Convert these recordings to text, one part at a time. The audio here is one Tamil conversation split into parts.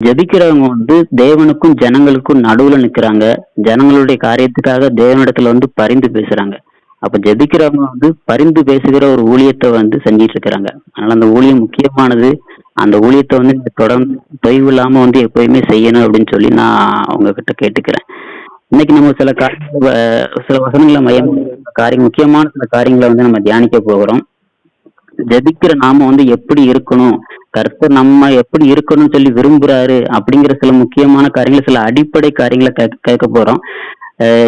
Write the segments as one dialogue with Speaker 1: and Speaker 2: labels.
Speaker 1: ஜெபிக்கிறவங்க வந்து தேவனுக்கும் ஜனங்களுக்கும் நடுவுல நிக்கிறாங்க. ஜனங்களுடைய காரியத்துக்காக தேவனிடத்துல வந்து பரிந்து பேசுறாங்க. அப்ப ஜெபிக்கிறவங்க வந்து பரிந்து பேசுகிற ஒரு ஊழியத்தை வந்து செஞ்சிட்டு இருக்கிறாங்க. அதனால அந்த ஊழியம் முக்கியமானது. அந்த ஊழியத்தை வந்து நீங்க தொடர்ந்து தொய்வு இல்லாம வந்து எப்பயுமே செய்யணும் அப்படின்னு சொல்லி நான் உங்ககிட்ட கேட்டுக்கிறேன். இன்னைக்கு நம்ம சில வசனங்களை முக்கியமான சில காரியங்களை வந்து நம்ம தியானிக்க போகிறோம். ஜெபிக்கிற நாம வந்து எப்படி இருக்கணும், கர்த்தர் நம்ம எப்படி இருக்கணும்னு சொல்லி விரும்புறாரு அப்படிங்கிற சில முக்கியமான காரியங்களை, சில அடிப்படை காரியங்களை கேட்க போறோம்.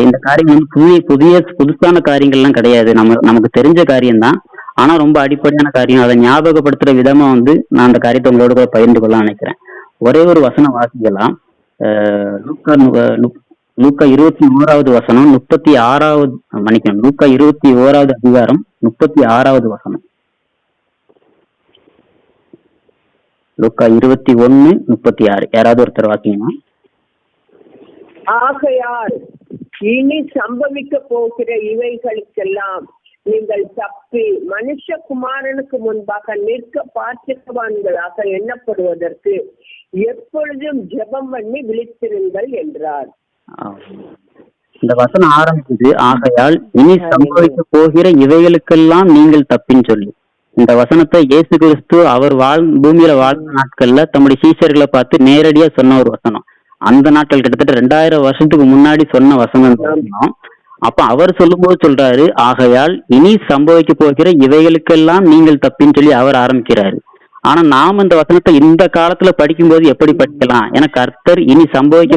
Speaker 1: இந்த காரியங்கள் வந்து புதுசான காரியங்கள்லாம் கிடையாது. நமக்கு தெரிஞ்ச காரியம்தான். ஆனா ரொம்ப அடிப்படையான காரியம். அதை ஞாபகப்படுத்துற விதமா வந்து நான் அந்த காரியத்தை உங்களோட கூட பகிர்ந்து கொள்ள நினைக்கிறேன். ஒரே ஒரு வசனம் வாசிக்கலாம். லூக்கா 21வது வசனம் 36வது மன்னிக்கணும், லூக்கா 21வது அதிகாரம் 36வது வசனம். லூக்கா 21:36. யாராவது ஒருத்தர் வாக்கியமா?
Speaker 2: ஆகையால் இனி சம்பவிக்க போகிற இவைகளுக்கெல்லாம் நீங்கள் தப்பி மனுஷகுமாரனுக்கு முன்பாக நிற்க பாத்திரவான்களாக எண்ணப்படுவதற்கு எப்பொழுதும் ஜெபம் பண்ணி விழித்திருங்கள் என்றார்.
Speaker 1: இந்த வசனம் ஆரம்பிக்குது, ஆகையால் இனி சம்பவிக்க போகிற இவைகளுக்கெல்லாம் நீங்கள் தப்பின்னு சொல்லி. இந்த வசனத்தை இயேசு கிறிஸ்து அவர் பூமியில வாழ்ந்த நாட்கள்ல தம்முடைய சீஷர்களை பார்த்து நேரடியா சொன்ன ஒரு வசனம். அந்த நாட்கள் கிட்டத்தட்ட 2000 வருஷத்துக்கு முன்னாடி சொன்ன வசனம். அப்ப அவர் சொல்லும் போது சொல்றாரு, ஆகையால் இனி சம்பவிக்க போகிற இவைகளுக்கெல்லாம் நீங்கள் தப்பின்னு சொல்லி அவர் ஆரம்பிக்கிறாரு. ஆனா நாம இந்த வசனத்தை இந்த காலத்துல படிக்கும்போது எப்படி படிக்கலாம்? ஏன்னா கர்த்தர் இனி சம்பவிக்க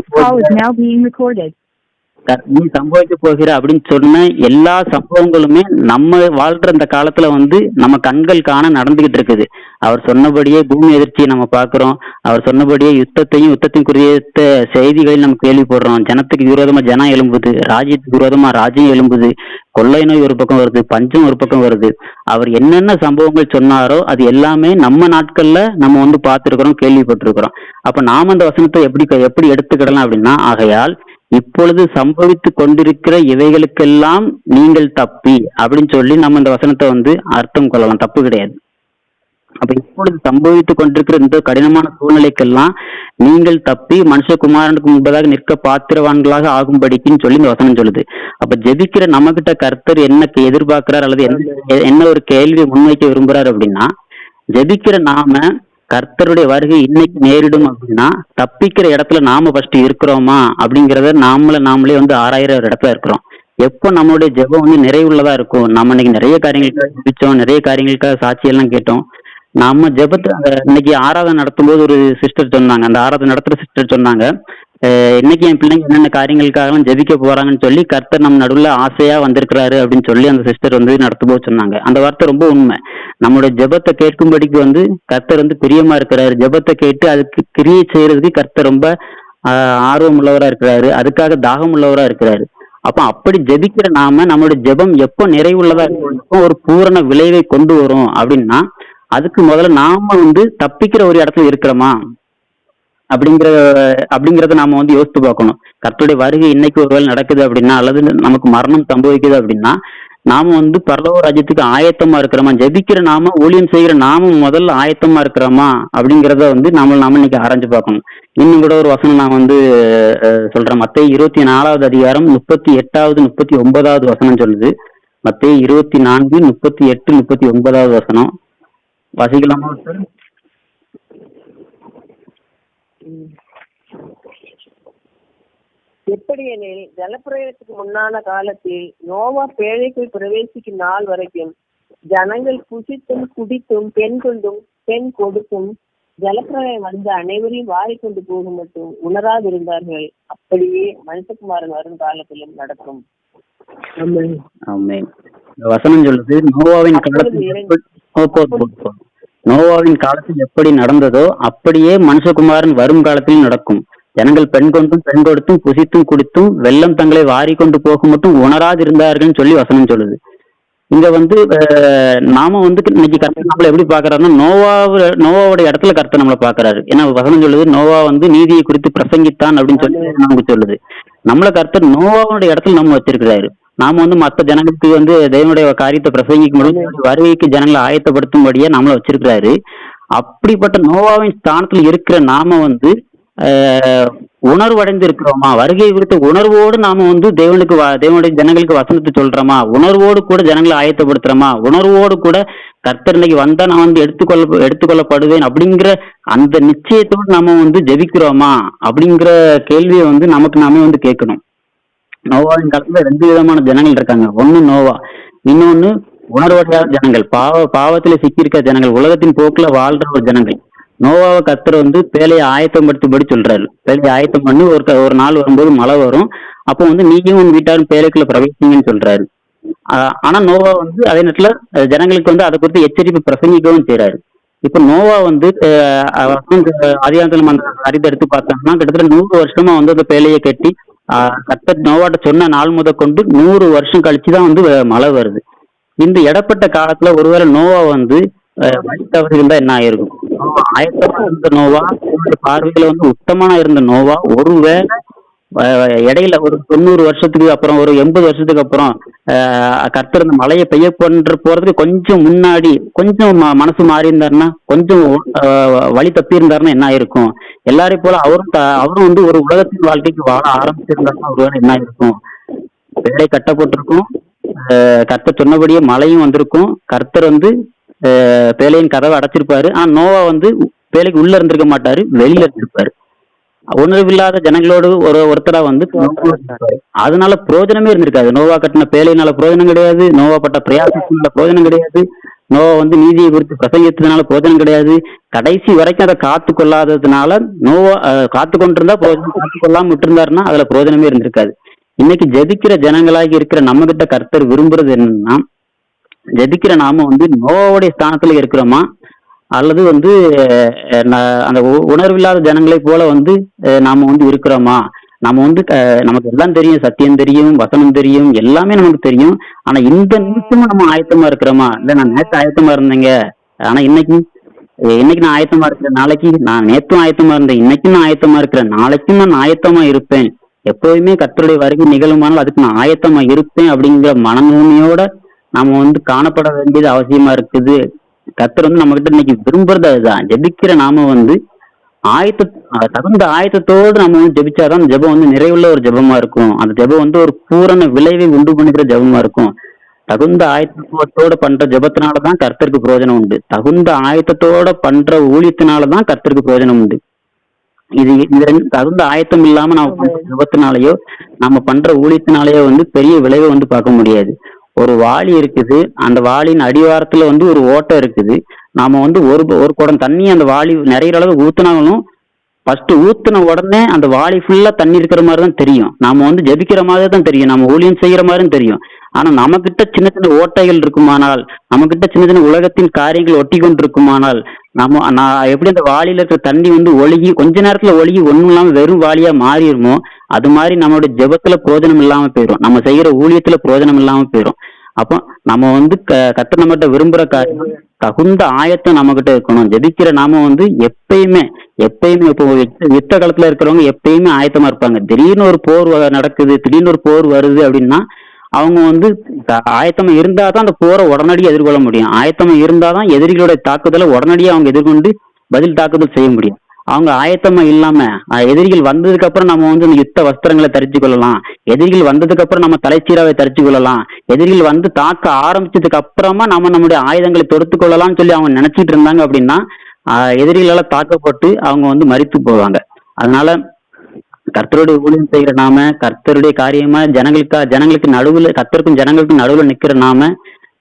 Speaker 1: போகிற அப்படின்னு சொன்ன எல்லா சம்பவங்களுமே நம்ம வாழ்ற இந்த காலத்துல வந்து நம்ம கண்கள் காண நடந்துகிட்டு இருக்குது. அவர் சொன்னபடியே பூமி எதிர்ச்சியை நம்ம பாக்குறோம். அவர் சொன்னபடியே யுத்தத்தின் குறித்த செய்திகளில் நம்ம கேள்விப்படுறோம். ஜனத்துக்கு விரோதமா ஜனம் எழும்புது, ராஜ்யத்துக்கு விரோதமா ராஜ்யம் எழும்புது, கொள்ளை நோய் ஒரு பக்கம் வருது, பஞ்சம் ஒரு பக்கம் வருது. அவர் என்னென்ன சம்பவங்கள் சொன்னாரோ அது எல்லாமே நம்ம நாட்கள்ல நம்ம வந்து பார்த்திருக்கிறோம், கேள்விப்பட்டிருக்கிறோம். அப்ப நாம அந்த வசனத்தை எப்படி எடுத்துக்கிடலாம் அப்படின்னா, ஆகையால் இப்பொழுது சம்பவித்து கொண்டிருக்கிற இவைகளுக்கெல்லாம் நீங்கள் தப்பி அப்படின்னு சொல்லி நம்ம இந்த வசனத்தை வந்து அர்த்தம் கொள்ளலாம். தப்பு கிடையாது. அப்ப இப்பொழுது சம்பவித்துக் கொண்டிருக்கிற இந்த கடினமான சூழ்நிலைக்கெல்லாம் நீங்கள் தப்பி மனுஷகுமாரனுக்கு முன்பதாக நிற்க பாத்திரவான்களாக ஆகும்படிக்குன்னு சொல்லி இந்த வசனம் சொல்லுது. அப்ப ஜெபிக்கிற நம்ம கிட்ட கர்த்தர் என்ன எதிர்பார்க்கிறார் அல்லது என்ன ஒரு கேள்வியை முன்வைக்க விரும்புறாரு அப்படின்னா, ஜெபிக்கிற நாம கர்த்தருடைய வருகை இன்னைக்கு நேரிடும் அப்படின்னா தப்பிக்கிற இடத்துல நாம ஃபர்ஸ்ட் இருக்கிறோமா அப்படிங்கறத நாமளே வந்து ஆராயிற இடத்துல இருக்கிறோம். எப்போ நம்மளுடைய ஜெபம் வந்து நிறைவுள்ளதா இருக்கும். நம்ம இன்னைக்கு நிறைய காரியங்களுக்காக ஜெபிச்சோம், நிறைய காரியங்களுக்காக சாட்சியெல்லாம் கேட்டோம். நம்ம ஜெபத்தை இன்னைக்கு ஆராதனை நடத்தும் போது ஒரு சிஸ்டர் சொன்னாங்க, அந்த ஆராதனை நடத்துற சிஸ்டர் சொன்னாங்க, இன்னைக்கு என் பிள்ளைங்க என்னென்ன காரியங்களுக்காக ஜெபிக்க போறாங்கன்னு சொல்லி கர்த்தர் நம்ம நடுவில் ஆசையா வந்திருக்கிறாரு அப்படின்னு சொல்லி அந்த சிஸ்டர் வந்து நடத்தும் போது சொன்னாங்க. அந்த வார்த்தை ரொம்ப உண்மை. நம்மளுடைய ஜெபத்தை கேட்கும்படிக்கு வந்து கர்த்தர் வந்து பிரியமா இருக்கிறாரு. ஜெபத்தை கேட்டு அதுக்கு கிரியை செய்யறதுக்கு கர்த்தர் ரொம்ப ஆர்வம் உள்ளவரா இருக்கிறாரு, அதுக்காக தாகம் உள்ளவரா இருக்கிறாரு. அப்ப அப்படி ஜெபிக்கிற நாம நம்மளுடைய ஜெபம் எப்போ நிறைவுள்ளதா இருக்கும், ஒரு பூரண விளைவை கொண்டு வரும் அப்படின்னா அதுக்கு முதல்ல நாம வந்து தப்பிக்கிற ஒரு இடத்துல இருக்கிறோமா அப்படிங்கறத நாம வந்து யோசித்து பார்க்கணும். கர்த்தருடைய வருகை இன்னைக்கு ஒருவேளை நடக்குது அப்படின்னா, அல்லது நமக்கு மரணம் சம்பவிக்குது அப்படின்னா, நாம வந்து பரலோக ராஜ்யத்துக்கு ஆயத்தமா இருக்கிறோமா, ஜெபிக்கிற நாம ஊழியம் செய்கிற நாம முதல்ல ஆயத்தமா இருக்கிறோமா அப்படிங்கறத வந்து நாம இன்னைக்கு ஆராய்ஞ்சு பார்க்கணும். இன்னும் கூட ஒரு வசனம் நான் வந்து சொல்றேன். மத்தேயு 24வது அதிகாரம் 38வது 39வது வசனம் சொல்லுது. மத்தேயு 24, 38, 39வது வசனம் வாசிக்கலாமா சார்?
Speaker 2: எப்படி எனில் ஜலப்பிரளயத்துக்கு முன்னான காலத்தில் நோவா பேழைக்குள் பிரவேசிக்கும் நாள் வரைக்கும் ஜனங்கள் புசித்தும் குடித்தும் பெண் கொடுத்தும் ஜலப்பிரளயம் வந்து அனைவரையும் வாரிக்கொண்டு போகும் மட்டும் உணராதிருந்தார்கள். அப்படியே மனுஷகுமாரன் வரும் காலத்திலும் நடக்கும்.
Speaker 1: வசனம் சொல்லுது, நோவாவின் காலத்தில் எப்படி நடந்ததோ அப்படியே மனுஷகுமாரன் வரும் காலத்தில் நடக்கும். ஜனங்கள் பெண் கொடுத்தும் புசித்தும் குடித்தும் வெள்ளம் தங்களை வாரி கொண்டு போக மட்டும் உணராதிருந்தார்கள் சொல்லி வசனம் சொல்லுது. இங்க வந்து நாம வந்து இன்னைக்கு கர்த்தர் நம்மளை எப்படி பாக்குறாருன்னா, நோவாவோட இடத்துல கர்த்தர் நம்மளை பாக்குறாரு. ஏன்னா வசனம் சொல்லுது, நோவா வந்து நீதியை குறித்து பிரசங்கித்தான் அப்படின்னு சொல்லி நமக்கு சொல்லுது. நம்மளை கர்த்தர் நோவாவோட இடத்துல நம்ம வச்சிருக்கிறாரு. நாம வந்து மற்ற ஜனங்களுக்கு வந்து தேவனுடைய காரியத்தை பிரசங்கிக்க முடியும், வருகைக்கு ஜனங்களை ஆயத்தப்படுத்தும்படியா நம்மளை வச்சிருக்கிறாரு. அப்படிப்பட்ட நோவாவின் ஸ்தானத்துல இருக்கிற நாம வந்து உணர்வடைந்து இருக்கிறோமா? வருகை குறித்த உணர்வோடு நாம வந்து தேவனுடைய ஜனங்களுக்கு வசனத்தை சொல்றோமா? உணர்வோடு கூட ஜனங்களை ஆயத்தப்படுத்துறோமா? உணர்வோடு கூட கர்த்தர் இன்னைக்கு வந்தா நான் வந்து எடுத்துக்கொள்ளப்படுவேன் அப்படிங்கிற அந்த நிச்சயத்தோடு நாம வந்து ஜெபிக்கிறோமா? அப்படிங்கிற கேள்வியை வந்து நமக்கு நாமே வந்து கேட்கணும். நோவாவின் காலத்துல 2 விதமான ஜனங்கள் இருக்காங்க. ஒண்ணு நோவா, இன்னொன்னு உணர்வடையாத ஜனங்கள், பாவத்துல சிக்கியிருக்க ஜனங்கள், உலகத்தின் போக்குல வாழ்ற ஒரு ஜனங்கள். நோவாவை கர்த்தர் வந்து பேழையை ஆயத்தப்படுத்தும்படி சொல்றாரு. பேழையை ஆயத்தம் பண்ணி ஒரு நாள் வரும்போது மழை வரும், அப்போ வந்து நீயும் உன் வீட்டாரும் பேழைக்குள்ள பிரவேசிங்கன்னு சொல்றாரு. ஆனா நோவா வந்து அதே நேரத்துல ஜனங்களுக்கு வந்து அதை குறித்து எச்சரிப்பு பிரசங்கிக்கவும் செய்யறாரு. இப்ப நோவா வந்து அதிகாரத்துல அறிந்து எடுத்து பார்த்தோம்னா கிட்டத்தட்ட 100 வருஷமா வந்து அந்த பேழையை கட்டி கர்த்தர் நோவாட்ட சொன்ன நாள் கொண்டு 100 வருஷம் கழிச்சுதான் வந்து மழை வருது. இந்த இடப்பட்ட காலத்துல ஒருவேளை நோவா வந்து வழி தவறி இருந்தா என்ன ஆயிருக்கும்? ஆயத்தமா இருந்த நோவா, பார்வையில வந்து உத்தமனா இருந்த நோவா, ஒருவேளை இடையில ஒரு 90 வருஷத்துக்கு அப்புறம், ஒரு 80 வருஷத்துக்கு அப்புறம் கர்த்தர் இந்த மழையை பெய்ய போறதுக்கு கொஞ்சம் முன்னாடி கொஞ்சம் மனசு மாறி இருந்தாருன்னா, கொஞ்சம் வழி தப்பி இருந்தாருன்னா என்ன ஆயிருக்கும்? எல்லாரையும் போல அவரும் வந்து ஒரு உலகத்தின் வாழ்க்கைக்கு வாழ ஆரம்பிச்சிருந்தாருன்னா ஒருவேளை என்ன ஆயிருக்கும்? வேலை கட்டப்பட்டிருக்கும், கர்த்தர் சொன்னபடியே மழையும் வந்திருக்கும், கர்த்தர் வந்து பேழையின் கதவை அடைச்சிருப்பாரு. ஆனா நோவா வந்து பேழைக்கு உள்ள இருந்திருக்க மாட்டாரு, வெளியில இருந்திருப்பாரு. உணர்வில்லாத ஜனங்களோடு ஒருத்தரா வந்து அதனால பிரயோஜனமே இருந்திருக்காது. நோவா கட்டின பேழையினால பிரயோஜனம் கிடையாது, நோவா பட்ட பிரயாசத்தினால பிரயோஜனம் கிடையாது, நோவா வந்து நீதியை குறித்து பிரசங்கித்ததுனால பிரயோஜனம் கிடையாது. கடைசி வரைக்கும் அதை காத்து கொள்ளாததுனால நோவா காத்து கொண்டிருந்தா பிரயோஜனம், காத்து கொள்ளாம விட்டுருந்தாருன்னா அதுல பிரயோஜனமே இருந்திருக்காது. இன்னைக்கு ஜெபிக்கிற ஜனங்களாகி இருக்கிற நம்ம கிட்ட கர்த்தர் விரும்புறது என்னன்னா, ஜெபிக்கிற நாம வந்து நோவாவுடைய ஸ்தானத்துல இருக்கிறோமா, அல்லது வந்து அந்த உணர்வில்லாத ஜனங்களை போல வந்து நாம வந்து இருக்கிறோமா? நம்ம வந்து நமக்கு எல்லாம் தெரியும், சத்தியம் தெரியும், வசனம் தெரியும், எல்லாமே நமக்கு தெரியும். ஆனா இந்த நிமிஷமும் நம்ம ஆயத்தமா இருக்கிறோமா? இல்ல நான் நேற்று ஆயத்தமா இருந்தேங்க, ஆனா இன்னைக்கு நான் ஆயத்தமா இருக்கிறேன், நாளைக்கு நான் நேற்றும் ஆயத்தமா இருந்தேன், இன்னைக்கும் நான் ஆயத்தமா இருக்கிறேன், நாளைக்கும் நான் ஆயத்தமா இருப்பேன், எப்போதுமே கர்த்தருடைய வருகை நிகழுமானால் அதுக்கு நான் ஆயத்தமா இருப்பேன் அப்படிங்கிற மனநூமியோட நாம வந்து காணப்பட வேண்டியது அவசியமா இருக்குது. கர்த்தர் வந்து நம்ம கிட்ட இன்னைக்கு விரும்புறது அதுதான். ஜெபிக்கிற நாம வந்து தகுந்த ஆயத்தத்தோடு நம்ம வந்து ஜெபிச்சாதான் ஜெபம் வந்து நிறைவுள்ள ஒரு ஜெபமா இருக்கும். அந்த ஜெபம் வந்து ஒரு பூரண விளைவை உண்டு பண்ணுகிற ஜெபமா இருக்கும். தகுந்த ஆயத்தத்தோட பண்ற ஜெபத்தினாலதான் கர்த்தருக்கு பிரயோஜனம் உண்டு. தகுந்த ஆயத்தத்தோட பண்ற ஊழியத்தினாலதான் கர்த்தருக்கு பிரயோஜனம் உண்டு. இது தகுந்த ஆயத்தம் இல்லாம நம்ம பண்ற ஜெபத்தினாலேயோ நம்ம பண்ற ஊழியத்தினாலேயோ வந்து பெரிய விளைவை வந்து பார்க்க முடியாது. ஒரு வாளி இருக்குது, அந்த வாளியின் அடிவாரத்துல வந்து ஒரு ஓட்டை இருக்குது. நாம வந்து ஒரு குடம் தண்ணி அந்த வாளி நிறைய அளவு ஊத்துனாலும் ஃபர்ஸ்ட் ஊத்துன உடனே அந்த வாளி ஃபுல்லா தண்ணி இருக்கிற மாதிரி தான் தெரியும். நாம வந்து ஜெபிக்கிற மாதிரி தான் தெரியும், நம்ம ஊழியம் செய்யற மாதிரியும் தெரியும். ஆனா நம்ம கிட்ட சின்ன சின்ன ஓட்டைகள் இருக்குமானால், நம்ம கிட்ட சின்ன சின்ன உலகத்தின் காரியங்கள் ஒட்டி கொண்டு இருக்குமானால், நான் எப்படி அந்த வாளியில இருக்கிற தண்ணி வந்து ஒழுகி கொஞ்ச நேரத்துல ஒழுகி ஒண்ணும் இல்லாம வெறும் வாளியா மாறிடுமோ, அது மாதிரி நம்மளுடைய ஜெபத்துல பிரயோஜனம் இல்லாம போயிடும், நம்ம செய்யற ஊழியத்துல பிரயோஜனம் இல்லாம போயிடும். அப்போ நம்ம வந்து கர்த்தர் நம்மகிட்ட விரும்புற காரியம் தகுந்த ஆயத்தம் நம்ம கிட்ட இருக்கணும். ஜெபிக்கிற நாம வந்து எப்பயுமே இப்போ யுத்த காலத்துல இருக்கிறவங்க எப்பயுமே ஆயத்தமா இருப்பாங்க. திடீர்னு ஒரு போர் நடக்குது, திடீர்னு ஒரு போர் வருது அப்படின்னா அவங்க வந்து ஆயத்தமா இருந்தாதான் அந்த போரை உடனடியாக எதிர்கொள்ள முடியும். ஆயத்தமா இருந்தாதான் எதிரிகளுடைய தாக்குதலை உடனடியாக அவங்க எதிர்கொண்டு பதில் தாக்குதல் செய்ய முடியும். அவங்க ஆயத்தமா இல்லாம எதிரிகள் வந்ததுக்கு அப்புறம் நம்ம வந்து அந்த யுத்த வஸ்திரங்களை தரிச்சு கொள்ளலாம், எதிரிகள் வந்ததுக்கு அப்புறம் நம்ம தலைச்சீராவை தரிச்சு கொள்ளலாம், எதிரிகள் வந்து தாக்க ஆரம்பிச்சதுக்கு அப்புறமா நம்ம நம்முடைய ஆயுதங்களை தொடுத்து கொள்ளலாம்னு சொல்லி அவங்க நினைச்சிட்டு இருந்தாங்க அப்படின்னா எதிரிகளால தாக்கப்பட்டு அவங்க வந்து மரித்து போவாங்க. அதனால கர்த்தருடைய ஊழியம் செய்கிற நாம, கர்த்தருடைய காரியமா ஜனங்களுக்கு நடுவுல, கர்த்தருக்கும் ஜனங்களுக்கும் நடுவுல நிக்கிற நாம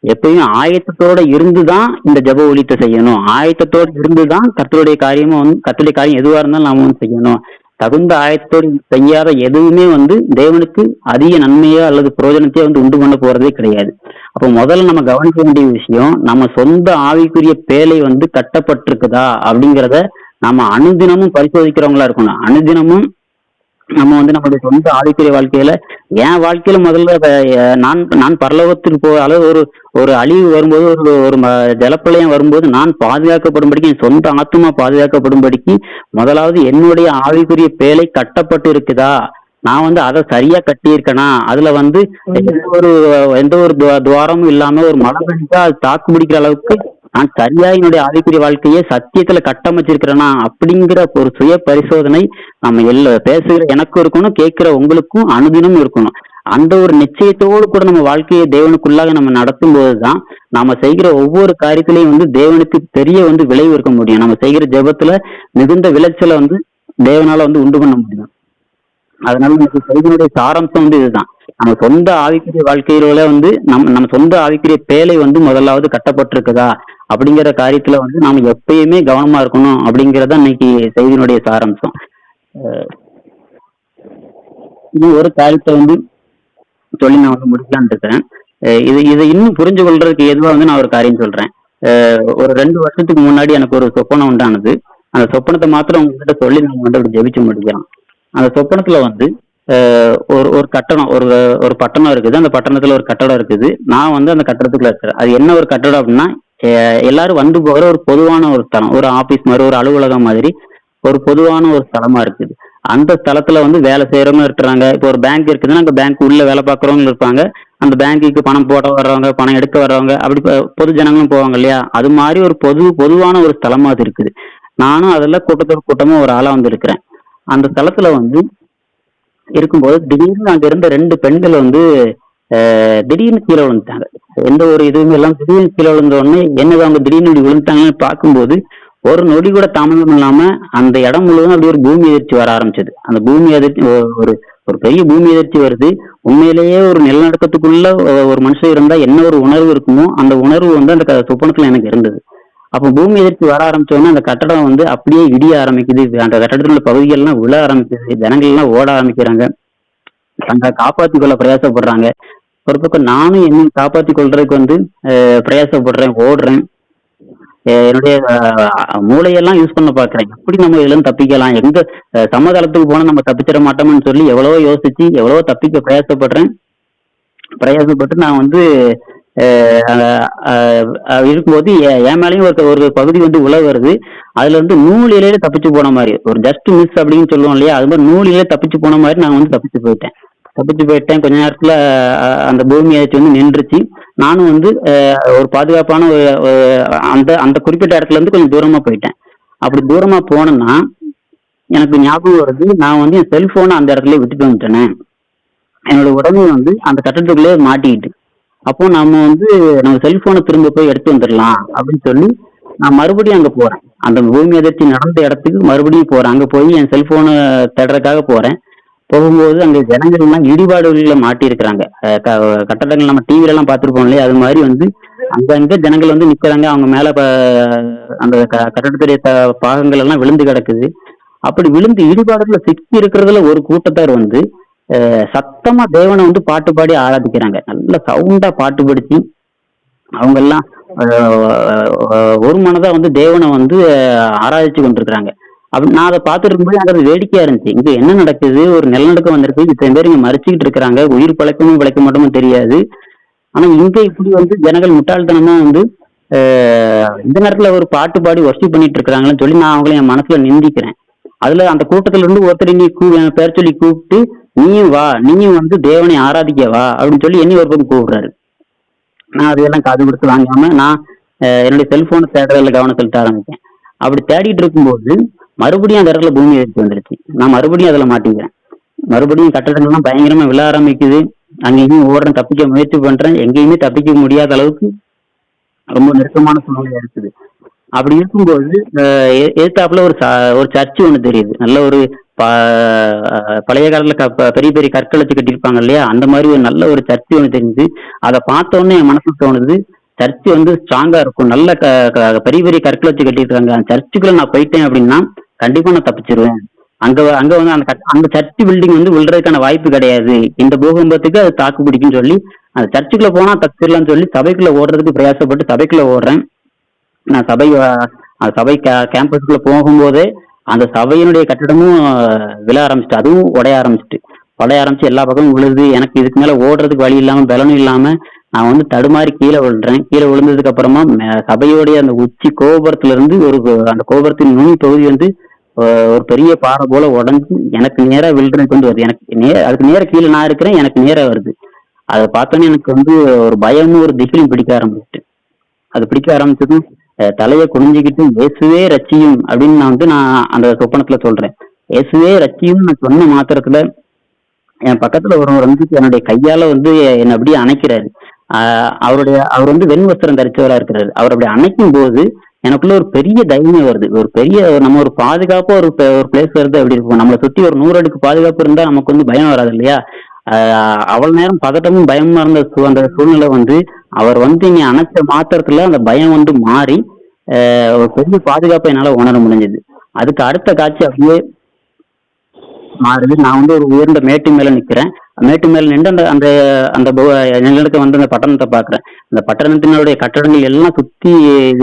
Speaker 1: எப்பயும் ஆயத்தத்தோட இருந்துதான் இந்த ஜெப ஊழியத்தை செய்யணும். ஆயத்தத்தோட இருந்துதான் கர்த்தருடைய காரியமும் வந்து கர்த்தருடைய காரியம் எதுவா இருந்தாலும் நாம வந்து செய்யணும். தகுந்த ஆயத்தோடு செய்யாத எதுவுமே வந்து தேவனுக்கு அதிக நன்மையோ அல்லது பிரயோஜனத்தையோ வந்து உண்டு பண்ண போறதே கிடையாது. அப்போ முதல்ல நம்ம கவனிக்க வேண்டிய விஷயம், நம்ம சொந்த ஆவிக்குரிய பேழை வந்து கட்டப்பட்டிருக்குதா அப்படிங்கிறத நம்ம அனுதினமும் பரிசோதிக்கிறவங்களா இருக்கணும். அனுதினமும் நம்ம வந்து நம்மளுடைய சொந்த ஆவிக்குரிய வாழ்க்கையில, என் வாழ்க்கையில முதல்ல நான் பரலோகத்துக்கு அளவு ஒரு அழிவு வரும்போது, ஒரு ஜலப்பிரளயம் வரும்போது நான் பாதுகாக்கப்படும்படிக்கு, என் சொந்த ஆத்மா பாதுகாக்கப்படும்படிக்கு முதலாவது என்னுடைய ஆவிக்குரிய பேழை கட்டப்பட்டு இருக்குதா, நான் வந்து அதை சரியா கட்டியிருக்கேனா, அதுல வந்து எந்த ஒரு துவாரமும் இல்லாம ஒரு மழை பெஞ்சா அது தாக்கு பிடிக்கிற அளவுக்கு நான் சரியா என்னுடைய ஆவிக்குரிய வாழ்க்கையை சத்தியத்துல கட்டமைச்சிருக்கிறேனா அப்படிங்கிற ஒரு சுய பரிசோதனை நம்ம பேசுகிற எனக்கும் இருக்கணும், கேட்கிற உங்களுக்கும் அனுதினமும் இருக்கணும். அந்த ஒரு நிச்சயத்தோடு கூட நம்ம வாழ்க்கையை தேவனுக்குள்ளாக நம்ம நடத்தும் போதுதான் நாம செய்கிற ஒவ்வொரு காரியத்திலையும் தேவனுக்கு பெரிய விளைவு இருக்க முடியும். நம்ம செய்கிற ஜெபத்துல மிகுந்த விளைச்சலை தேவனால உண்டு பண்ண முடியும். அதனால நமக்கு செய்தியினுடைய சாராம்சம் இதுதான். நம்ம சொந்த ஆவிக்குரிய வாழ்க்கையில நம்ம சொந்த ஆவிக்குரிய பேலை முதலாவது கட்டப்பட்டிருக்குதா அப்படிங்கிற காரியத்துல நாம எப்பயுமே கவனமா இருக்கணும் அப்படிங்கறத இன்னைக்கு செய்தியினுடைய சாராம்சம். இது ஒரு காரியத்தை சொல்லி நான் முடிக்கலான்னு இருக்கிறேன். இதை இன்னும் புரிஞ்சு கொள்றதுக்கு எதுவா நான் ஒரு காரியம் சொல்றேன். ஒரு 2 வருஷத்துக்கு முன்னாடி எனக்கு ஒரு சொப்பனம் உண்டானது. அந்த சொப்பனத்தை மாத்திரம் உங்ககிட்ட சொல்லி நம்ம அப்படி ஜெபிச்சு முடிக்கலாம். அந்த சொப்பனத்துல ஒரு கட்டணம், ஒரு பட்டணம் இருக்குது. அந்த பட்டணத்துல ஒரு கட்டடம் இருக்குது. நான் அந்த கட்டடத்துக்குள்ள இருக்கிறேன். அது என்ன ஒரு கட்டடம் அப்படின்னா, எல்லாரும் போகிற ஒரு பொதுவான ஒரு ஸ்தலம், ஒரு ஆபீஸ் மாதிரி, ஒரு அலுவலகம் மாதிரி ஒரு பொதுவான ஒரு ஸ்தலமா இருக்குது. அந்த ஸ்தலத்துல வேலை செய்யறவங்க இருக்கிறாங்க. இப்போ ஒரு பேங்க் இருக்குதுன்னா அங்க பேங்க் உள்ள வேலை பார்க்கறவங்க இருப்பாங்க. அந்த பேங்குக்கு பணம் போட வர்றவங்க, பணம் எடுக்க வர்றவங்க, அப்படி பொது ஜனங்களும் போவாங்க இல்லையா? அது மாதிரி ஒரு பொதுவான ஒரு ஸ்தலமா அது இருக்குது. நானும் அதில் கூட்டமா ஒரு ஆளா இருக்கிறேன். அந்த ஸ்தலத்துல இருக்கும்போது திடீர்னு அங்க இருந்த 2 பெண்கள் திடீர்னு கீழே விழுந்துட்டாங்க. எந்த ஒரு இதுவுமே எல்லாம் திடீர்னு கீழே விழுந்த உடனே என்னது அவங்க திடீர்னு இப்படி விழுந்துட்டாங்கன்னு பார்க்கும்போது ஒரு நொடி கூட தாமதம் இல்லாம அந்த இடம் முழுவதும் அப்படி ஒரு பூமி எதிர்ச்சி வர ஆரம்பிச்சது. அந்த பூமி எதிர்ச்சி ஒரு பெரிய பூமி எதிர்ச்சி வருது. உண்மையிலேயே ஒரு நிலநடுக்கத்துக்குள்ள ஒரு மனுஷன் இருந்தா என்ன ஒரு உணர்வு இருக்குமோ அந்த உணர்வு அந்த சொப்பனத்துல எனக்கு இருந்தது. அப்போ பூமி எதிர்ச்சி வர ஆரம்பிச்சோன்னா அந்த கட்டடம் அப்படியே இடிய ஆரம்பிக்குது. அந்த கட்டடத்துல உள்ள பகுதிகள்லாம் விழ ஆரம்பிக்குது. ஜனங்கள் எல்லாம் ஓட ஆரம்பிக்கிறாங்க. தங்களை காப்பாத்தி கொள்ள பிரயாசப்படுறாங்க. ஒரு பக்கம் நானும் என்னை காப்பாத்தி கொள்றதுக்கு பிரயாசப்படுறேன், ஓடுறேன். என்னுடைய மூளையெல்லாம் யூஸ் பண்ண பாக்குறேன். எப்படி நம்ம இதுல இருந்து தப்பிக்கலாம், எங்க சமதளத்துக்கு போனா நம்ம தப்பிச்சிட மாட்டோம்னு சொல்லி எவ்வளவோ யோசிச்சு எவ்வளவோ தப்பிக்க பிரயாசப்பட்டு நான் இருக்கும்போது என் மேலேயும் ஒரு பகுதி உள்ள வருது. அதுல நூல் இலையில தப்பிச்சு போன மாதிரி, ஒரு ஜஸ்ட் மிஸ் அப்படின்னு சொல்லுவோம் இல்லையா, அது மாதிரி நூல் இலையில தப்பிச்சு போன மாதிரி நான் தப்பிச்சு போயிட்டேன். கொஞ்ச நேரத்துல அந்த பூமி எதிர்ச்சி நின்றுச்சு. நானும் ஒரு பாதுகாப்பான அந்த குறிப்பிட்ட இடத்துல இருந்து கொஞ்சம் தூரமா போயிட்டேன். அப்படி தூரமா போனேன்னா எனக்கு ஞாபகம் வருது, நான் என் செல்போனை அந்த இடத்துல விட்டுட்டு வந்துட்டேனே. என்னோட உடனே அந்த கட்டடத்துக்குள்ளே மாட்டிக்கிட்டு. அப்போ நம்ம நம்ம செல்போனை திரும்ப போய் எடுத்து வந்துடலாம் அப்படின்னு சொல்லி நான் மறுபடியும் அங்க போறேன். அந்த பூமி எதிர்ச்சி நடந்த இடத்துக்கு மறுபடியும் போறேன். அங்க போய் என் செல்போனை தேடுறதுக்காக போறேன். போகும்போது அங்க ஜனங்கள் எல்லாம் இடிபாடுகள்ல மாட்டி இருக்கிறாங்க. கட்டடங்கள் நம்ம டிவில எல்லாம் பார்த்திருப்போம் இல்லையா, அது மாதிரி அங்கங்க ஜனங்கள் நிக்கிறாங்க. அவங்க மேல அந்த கட்டடத்துடைய பாகங்கள் எல்லாம் விழுந்து கிடக்குது. அப்படி விழுந்து இடிபாடுல சிக்கி இருக்கிறதுல ஒரு கூட்டத்தார் சத்தமா தேவனை பாட்டு பாடி ஆராதிக்கிறாங்க. நல்ல சவுண்டா பாட்டு படிச்சு அவங்க எல்லாம் ஒரு மனதா தேவனை ஆராதிச்சு கொண்டிருக்கிறாங்க. அப்படி நான் அதை பார்த்துட்டு இருக்கும்போது எனக்கு அது வேடிக்கையா இருந்துச்சு. இங்க என்ன நடக்குது, ஒரு நிலநடுக்கம் வந்திருக்கு, இத்தனை பேர் இங்க மறைச்சிக்கிட்டு இருக்கிறாங்க, உயிர் பிழைக்க மட்டும் தெரியாது. ஆனா இங்க இப்படி ஜனங்கள் முட்டாள்தனமா இந்த நேரத்துல ஒரு பாட்டு பாடி வர்ஷிப் பண்ணிட்டு இருக்கிறாங்கன்னு சொல்லி நான் அவங்கள என் மனசுல நிந்திக்கிறேன். அதுல அந்த கூட்டத்துல ஒருத்தர் நீ பேர் சொல்லி கூப்பிட்டு நீயும் வா, நீயும் தேவனை ஆராதிக்க வா அப்படின்னு சொல்லி என்னை ஒரு பக்கம் கூப்பிடுறாரு. நான் அதையெல்லாம் காது கொடுத்து வாங்காம நான் என்னுடைய செல்போனை தேடுறதுல கவனம் செலுத்த ஆரம்பிச்சேன். அப்படி தேடிட்டு இருக்கும்போது மறுபடியும் அந்த இடத்துல பூமி எதிர்ச்சி வந்துருச்சு. நான் மறுபடியும் அதுல மாட்டிக்கிறேன். மறுபடியும் கட்டடங்கள்லாம் பயங்கரமா விழ ஆரம்பிக்குது. அங்கேயும் ஓடுறேன், தப்பிக்க முயற்சி பண்றேன். எங்கேயுமே தப்பிக்க முடியாத அளவுக்கு ரொம்ப நெருக்கமான சூழ்நிலை இருக்குது. அப்படி இருக்கும்போது எதிர்த்தாப்புல ஒரு சர்ச்சு ஒண்ணு தெரியுது. நல்ல ஒரு பழைய காலத்துல பெரிய பெரிய கற்கள் வச்சு கட்டியிருப்பாங்க இல்லையா, அந்த மாதிரி ஒரு நல்ல ஒரு சர்ச்சு ஒண்ணு தெரிஞ்சு அதை பார்த்த உடனே என் மனசு தோணுது, சர்ச்சு ஸ்ட்ராங்கா இருக்கும், நல்ல பெரிய பெரிய கற்கள் வச்சு கட்டியிருக்காங்க. அந்த சர்ச்சுக்குள்ள நான் போயிட்டேன் அப்படின்னா கண்டிப்பா நான் தப்பிச்சிருவேன். அங்க அங்க அந்த சர்ச் பில்டிங் விழுறதுக்கான வாய்ப்பு கிடையாது, இந்த பூகம்பத்துக்கு அது தாக்கு பிடிக்குன்னு சொல்லி அந்த சர்ச்சுக்குள்ள போனா தப்பிச்சிடலாம்னு சொல்லி சபைக்குள்ள ஓடுறதுக்கு பிரயாசப்பட்டு சபைக்குள்ள ஓடுறேன். நான் சபை கேம்பஸ்க்குள்ள போகும்போதே அந்த சபையினுடைய கட்டிடமும் விழ ஆரம்பிச்சுட்டு, அதுவும் உடைய ஆரம்பிச்சு எல்லா பக்கமும் விழுது. எனக்கு இதுக்கு மேல ஓடுறதுக்கு வழி இல்லாம பலனும் இல்லாம நான் தடுமாறி கீழே விழுறேன். கீழே விழுந்ததுக்கு அப்புறமா சபையோடைய அந்த உச்சி கோபுரத்துல இருந்து அந்த கோபுரத்தின் நுனி பகுதி ஒரு பெரிய பாறை போல உடஞ்சி எனக்கு நேரா விழுறதுக்கு வருது. அதுக்கு நேர கீழே நான் இருக்கிறேன், எனக்கு நேரா வருது. அதை பார்த்தோன்னே எனக்கு ஒரு பயமும் ஒரு திகிலும் பிடிக்க ஆரம்பிச்சுட்டு, அது பிடிக்க ஆரம்பிச்சதும் தலையை குனிஞ்சுக்கிட்டு இயேசுவே ரட்சியும் அப்படின்னு நான் அந்த சொப்பனத்துல சொல்றேன். இயேசுவே ரட்சியும் நான் சொன்ன மாத்திரத்துல என் பக்கத்துல ஒருவர் என்னுடைய கையால என்னை அப்படியே அணைக்கிறாரு. அவர் வெண் வஸ்திரம் தரிச்சவரா இருக்கிறாரு. அவர் அப்படி அணைக்கும் போது எனக்குள்ள ஒரு பெரிய தைரியம் வருது. ஒரு பெரிய நம்ம ஒரு பாதுகாப்பா ஒரு பிளேஸ் வருது. அப்படி இருக்கும். நம்மளை சுத்தி ஒரு 100 அடுக்கு பாதுகாப்பு இருந்தா நமக்கு பயம் வராது இல்லையா? அவ்வளவு நேரம் பதட்டமும் பயமா இருந்த அந்த சூழ்நிலை அவர் நீ அணைச்ச மாத்திரத்துல அந்த பயம் மாறி ஒரு பெரிய பாதுகாப்பை என்னால உணர முடிஞ்சது. அதுக்கு அடுத்த காட்சி அப்படியே மாறுது. நான் ஒரு உயர்ந்த மேட்டு மேல நிக்கிறேன். மேட்டு மேல நின்று அந்த அந்த அந்த நிலத்தை அந்த பட்டணத்தை பாக்குறேன். அந்த பட்டணத்தினுடைய கட்டடங்கள் எல்லாம் சுத்தி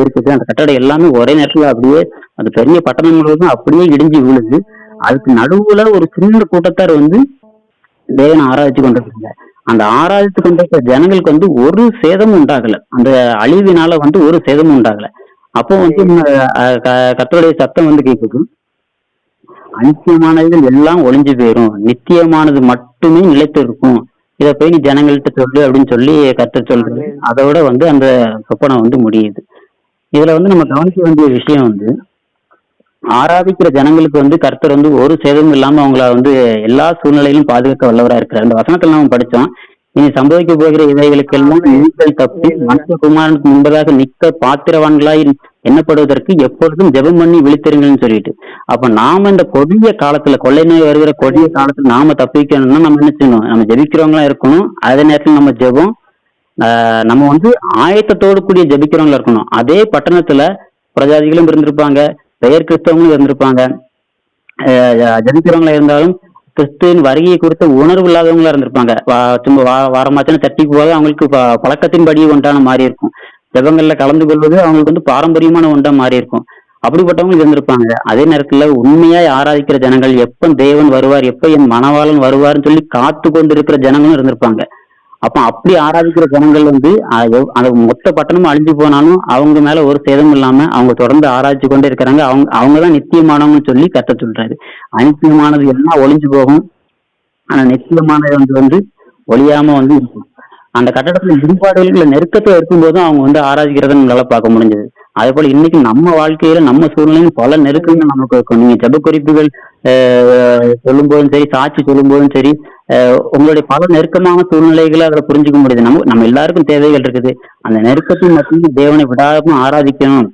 Speaker 1: இருக்குது. அந்த கட்டடம் எல்லாமே ஒரே நேரத்துல அப்படியே அந்த பெரிய பட்டணம் முழுவதும் அப்படியே இடிஞ்சு விழுது. அதுக்கு நடுவுல ஒரு சின்ன கூட்டத்தார் தேவனை ஆராய்ச்சி கொண்டிருக்காங்க. அந்த ஆராய்ச்சி கொண்டிருக்கிற ஜனங்களுக்கு ஒரு சேதமும் உண்டாகல. அந்த அழிவினால ஒரு சேதமும் உண்டாகல. அப்போ கர்த்தருடைய சத்தம் கேக்குது, அனித்தியமானது எல்லாம் ஒளிஞ்சு போயிரும், நித்தியமானது மட்டுமே நிலைத்து இருக்கும், இத போய் நீ ஜனங்கள்கிட்ட சொல்லு அப்படின்னு சொல்லி கர்த்தர் சொல்றது. அதோட அந்த சொப்பனம் முடியுது. இதுல நம்ம கவனிக்க வேண்டிய விஷயம் ஆராதிக்கிற ஜனங்களுக்கு கர்த்தர் ஒரு சேதமும் இல்லாம அவங்கள எல்லா சூழ்நிலையிலும் பாதுகாக்க வல்லவரா இருக்கிறார். அந்த வசனத்துல நம்ம படிச்சோம், இனி சம்பவிக்க போகிற இவைகளுக்கெல்லாம் நீங்கள் தப்பி மனுஷகுமாரனுக்கு முன்பதாக நிக்க பாத்திரவான்களாய் எண்ணப்படுவதற்கு எப்பொழுதும் ஜெபம் பண்ணி விழித்திருங்கன்னு சொல்லிட்டு. அப்ப நாம இந்த கொடிய காலத்துல, கொள்ளை நோய் வருகிற கொடிய காலத்துல நாம தப்பிக்கணும்னா நம்ம என்ன செய்யணும்? நம்ம ஜெபிக்கிறவங்களா இருக்கணும். அதே நேரத்துல நம்ம ஜெபம் நம்ம ஆயத்தத்தோடு கூடிய ஜெபிக்கிறவங்களா இருக்கணும். அதே பட்டணத்துல பிரஜாதிகளும் இருந்திருப்பாங்க, பெயர் கிறிஸ்தவங்களும் இருந்திருப்பாங்க. ஜெபிக்கிறவங்களா இருந்தாலும் கிறிஸ்துவின் வருகையை குறித்த உணர்வு இல்லாதவங்களா இருந்திருப்பாங்க. சும்மா வாரமாச்சும் தட்டிக்கு போக அவங்களுக்கு பழக்கத்தின்படி ஒன்றான மாறி இருக்கும். ஜெபங்கள்ல கலந்து கொள்வது அவங்களுக்கு பாரம்பரியமான ஒன்றா மாறி இருக்கும். அப்படிப்பட்டவங்க இருந்திருப்பாங்க. அதே நேரத்துல உண்மையாய் ஆராதிக்கிற ஜனங்கள், எப்ப தேவன் வருவார், எப்ப என் மணவாளன் வருவார்னு சொல்லி காத்து கொண்டு இருக்கிற ஜனங்களும் இருந்திருப்பாங்க. அப்ப அப்படி ஆராதிக்கிற ஜனங்கள் அந்த மொத்த பட்டணமும் அழிஞ்சு போனாலும் அவங்க மேல ஒரு சேதமும் இல்லாம அவங்க தொடர்ந்து ஆராய்ச்சி கொண்டே இருக்கிறாங்க. அவங்கதான் நித்தியமானவங்கன்னு சொல்லி கர்த்தர் சொல்றாரு. அனித்தியமானது எல்லாம் ஒளிஞ்சு போகும், ஆனா நித்தியமானது ஒளியாம இருக்கும். அந்த கட்டடத்துல இடிபாடுகளுக்கு நெருக்கத்தை இருக்கும்போதும் அவங்க ஆராதிக்கிறத நம்மளால பார்க்க முடிஞ்சது. அதே போல இன்னைக்கு நம்ம வாழ்க்கையில நம்ம சூழ்நிலையும் பல நெருக்கங்கள் நமக்கு இருக்கும். நீங்க ஜெப குறிப்புகள் சொல்லும் போதும் சரி, சாட்சி சொல்லும் போதும் சரி, உங்களுடைய பல நெருக்கமான சூழ்நிலைகளை அதுல புரிஞ்சுக்க முடியுது. நம்ம எல்லாருக்கும் தேவைகள் இருக்குது. அந்த நெருக்கத்தின் மத்தியில் தேவனை விடாம ஆராதிக்கணும்,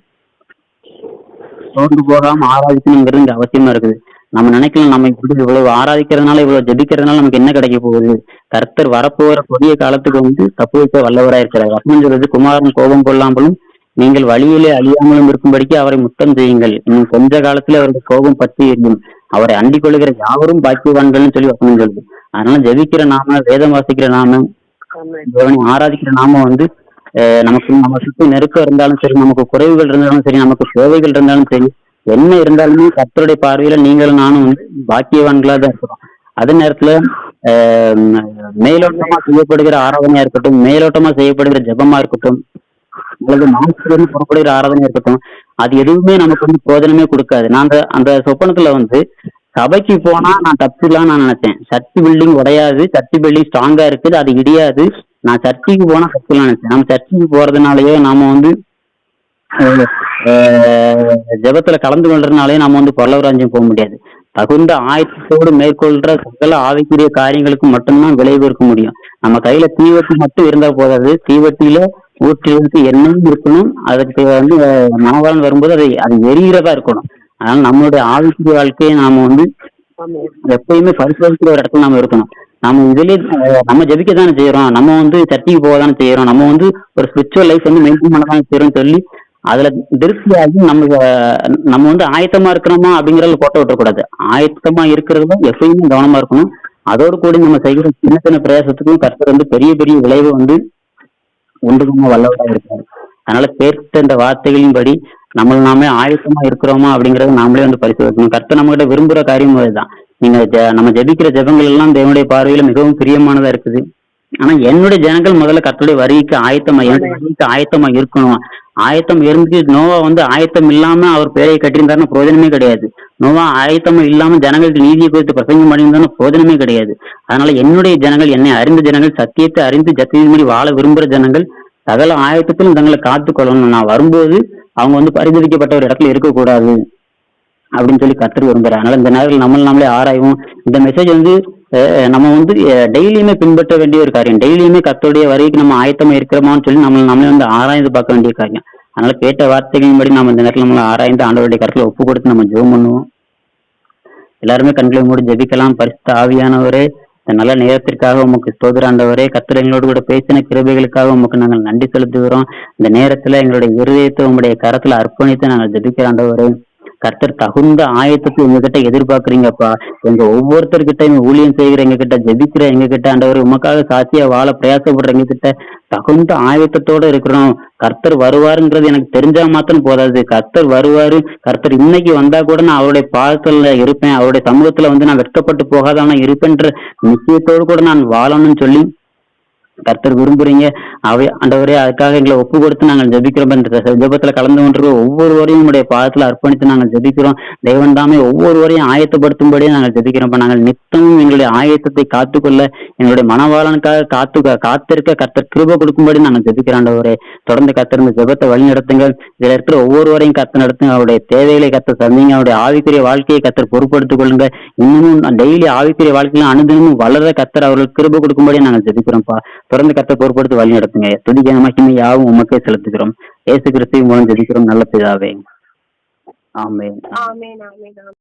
Speaker 1: சோர்ந்து போகாம ஆராதிக்கணுங்கிறது இங்க அவசியமா இருக்குது. நம்ம நினைக்கலாம், நம்ம இப்படி இவ்வளவு ஆராதிக்கிறதுனால, இவ்வளவு ஜெபிக்கிறதுனால நமக்கு என்ன கிடைக்க போகுது? கர்த்தர் வரப்போகிற கொடிய காலத்துக்கு தப்பு வைக்க வல்லவரா இருக்கிறார். வசனம் சொல்றது, குமாரன் கோபம் கொள்ளாமலும் நீங்கள் வழியிலே அழியாமலும் இருக்கும்படிக்கு அவரை முத்தம் செய்யுங்கள், இன்னும் கொஞ்ச காலத்துல அவருக்கு கோபம் பற்றி எரியும், அவரை அண்டிக் கொள்ளுகிற யாவரும் பாக்கியவான்கள்னு சொல்லி வசனம் சொல்லுது. அதனால ஜெபிக்கிற நாம, வேதம் வாசிக்கிற நாம, தேவனை ஆராதிக்கிற நாம நமக்கு நம்ம சுற்றி நெருக்கம் இருந்தாலும் சரி, நமக்கு குறைவுகள் இருந்தாலும் சரி, நமக்கு சேவைகள் இருந்தாலும் சரி, என்ன இருந்தாலுமே கர்த்தருடைய பார்வையில நீங்களும் நானும் பாக்கியவான்களா தான் இருக்கிறோம். அதே நேரத்துல மேலோட்டமா செய்யப்படுகிற ஆராதனையா இருக்கட்டும், மேலோட்டமா செய்யப்படுகிற ஜெபமா இருக்கட்டும், அல்லது மாம்சத்திலிருந்து புறப்படுகிற ஆராதனையா இருக்கட்டும், அது எதுவுமே நமக்கு பிரயோஜனமே கொடுக்காது. நான் அந்த சொப்பனத்துல சபைக்கு போனா நான் தப்பிடலாம்னு நான் நினைச்சேன். சர்ச் பில்டிங் உடையாது, சர்ச் பில்டிங் ஸ்ட்ராங்கா இருக்குது, அது இடியாது. நான் சர்ச்சுக்கு போனா தப்பிடலாம் நினைச்சேன். நம்ம சர்ச்சுக்கு போறதுனாலயோ, நாம ஜெபத்துல கலந்து கொள்றதுனாலே நாம பரலோகராஜ்யம் போக முடியாது. தகுந்த ஆயத்தத்தோடு மேற்கொள்ற சகல ஆவிக்குரிய காரியங்களுக்கு மட்டும்தான் விளைவு இருக்க முடியும். நம்ம கையில தீவட்டி மட்டும் இருந்தா போதாது, தீவட்டியில ஊற்றுவதற்கு எண்ணெயும் இருக்கணும். அதுக்கு மனவாளன் வரும்போது அது எரிகிறதா இருக்கணும். அதனால நம்மளுடைய ஆவிக்குரிய வாழ்க்கையை நாம எப்பயுமே பரிசோதிக்கிற ஒரு இடத்துல நாம இருக்கணும். நம்ம இதுலயே நம்ம ஜெபிக்க தானே செய்யறோம், நம்ம சர்ச்சைக்கு போக தானே செய்யறோம், நம்ம ஒரு ஸ்பிரிச்சுவல் லைஃப் மெயின்டைன் பண்ண தானே செய்யறோம்னு சொல்லி அதுல திருப்தியாகி நம்ம ஆயத்தமா இருக்கிறோமா அப்படிங்கறத போட்டோ விட்டக்கூடாது. ஆயத்தமா இருக்கிறதுல எப்பயுமே கவனமா இருக்கணும். அதோடு கூட நம்ம செய்கிற சின்ன சின்ன பிரயாசத்துக்கும் கர்த்தர் பெரிய பெரிய விளைவு உண்டுகமா வல்லவராக இருக்காரு. அதனால பேர்த்த இந்த வார்த்தைகளின்படி நாமே ஆயத்தமா இருக்கிறோமா அப்படிங்கறத நாமளே பரிசோதிக்கணும். கர்த்தர் நம்ம கிட்ட விரும்புற காரியம் அதுதான். நீங்க நம்ம ஜெபிக்கிற ஜெபங்கள் எல்லாம் தேவனுடைய பார்வையில மிகவும் பிரியமானதா இருக்குது. ஆனா என்னுடைய ஜனங்கள் முதல்ல கர்த்தருடைய வருகைக்கு ஆயத்தமா இருக்கணும். ஆயத்தம் இருந்து நோவா ஆயத்தம் இல்லாம அவர் பேரையை கட்டியிருந்தாருன்னு பிரயோஜனமே கிடையாது. நோவா ஆயத்தம் இல்லாம ஜனங்களுக்கு நீதியை குறித்து பிரசங்கம் பண்ணியிருந்தாலும் பிரயோஜனமே கிடையாது. அதனால என்னுடைய ஜனங்கள், என்னை அறிந்த ஜனங்கள், சத்தியத்தை அறிந்து ஜத்தியபடி வாழ விரும்புற ஜனங்கள் சகல ஆயத்தத்திலும் தங்களை காத்து கொள்ளணும். நான் வரும்போது அவங்க வந்து பரிதவிக்கப்பட்ட ஒரு இடத்துல இருக்கக்கூடாது அப்படின்னு சொல்லி கர்த்தர் விரும்புறாரு. அதனால இந்த நேரத்தில் நம்மளே ஆராய்வோம். இந்த மெசேஜ் வந்து நம்ம வந்து டெய்லியுமே பின்பற்ற வேண்டிய ஒரு காரியம். டெய்லியுமே கர்த்தருடைய வருகைக்கு நம்ம ஆயத்தமா இருக்கிறோமான்னு சொல்லி நம்மளே வந்து ஆராய்ந்து பார்க்க வேண்டிய காரியம். அதனால கேட்ட வார்த்தைகளின்படி நம்ம இந்த நேரத்தில் நம்மளை ஆராய்ந்து ஆண்டவருடைய கருத்துல ஒப்பு கொடுத்து நம்ம ஜெபம் பண்ணுவோம். எல்லாருமே கண்களை மூடி ஜெபிக்கலாம். பரிசுத்த ஆவியானவரே, இந்த நல்ல நேரத்திற்காக உமக்கு ஸ்தோத்திரம் ஆண்டவரே. கர்த்தர் எங்களோடு கூட பேசின கிருபைகளுக்காக உமக்கு நாங்கள் நன்றி செலுத்துகிறோம். இந்த நேரத்துல எங்களுடைய இருதயத்தை உங்களுடைய கரத்துல அர்ப்பணித்து நாங்கள் ஜெபிக்கிற ஆண்டவரே. கர்த்தர் தகுந்த ஆயத்தத்தை எங்ககிட்ட எதிர்பார்க்கறீங்கப்பா. எங்க ஒவ்வொருத்தர்கிட்ட ஊழியம் செய்கிற எங்க கிட்ட, ஜெபிக்கிற எங்க கிட்ட ஆண்டவர், உமக்காக சாட்சியா வாழ பிரயாசப்படுற எங்க கிட்ட தகுந்த ஆயத்தத்தோட இருக்கிறோம். கர்த்தர் வருவாருங்கிறது எனக்கு தெரிஞ்சா மாத்திரம் போதாது. கர்த்தர் வருவாரு, கர்த்தர் இன்னைக்கு வந்தா கூட நான் அவருடைய பாதத்துல இருப்பேன், அவருடைய சமூகத்துல வந்து நான் வெட்கப்பட்டு போகாதவனா இருப்பேன்ற நிச்சயத்தோடு கூட நான் வாழணும்னு சொல்லி கர்த்தர் விரும்புறீங்க. ஆண்டவரே, அதுக்காக எங்களை ஒப்பு கொடுத்து நாங்கள் ஜெபிக்கிறோம். இந்த ஜெபத்துல கலந்து கொண்டிருக்க ஒவ்வொருவரையும் உங்களுடைய பாதத்துல அர்ப்பணித்து நாங்கள் ஜெபிக்கிறோம். தெய்வன் தாமே ஒவ்வொருவரையும் ஆயத்தப்படுத்தும்படியே நாங்கள் ஜெபிக்கிறோம். நாங்கள் நித்தமும் எங்களுடைய ஆயத்தத்தை காத்துக்கொள்ள, எங்களுடைய மனவாளனுக்காக காத்திருக்க கர்த்தர் கிருபை கொடுக்கும்படி நாங்கள் ஜெபிக்கிறோம். ஆண்டவரே, தொடர்ந்து கர்த்தர் இந்த ஜெபத்தை வழி நடத்துங்க. இதுல இருக்கிற ஒவ்வொருவரையும் கர்த்தர் நடத்துங்க. அவருடைய தேவைகளை கர்த்தர் சந்திங்க. அவருடைய ஆவிக்குரிய வாழ்க்கையை கர்த்தர் பொறுப்படுத்திக் கொள்ளுங்க. இன்னமும் டெய்லி ஆவிக்குரிய வாழ்க்கையில அனுதினமும் வளர கர்த்தர் அவர்களுக்கு கிருபை கொடுக்கும்படி நாங்கள் ஜெபிக்கிறோம்ப்பா. தொடர்ந்து கர்த்தர் பொறுப்படுத்தி வழி நடத்துங்க. துதிக்க மகிமை யாவும் உமக்கே செலுத்துகிறோம். இயேசு கிறிஸ்துவின் மூலம் ஜெபிக்கிறோம் நல்ல பிதாவே. ஆமென்.
Speaker 2: ஆமென், ஆமென், ஆமென்.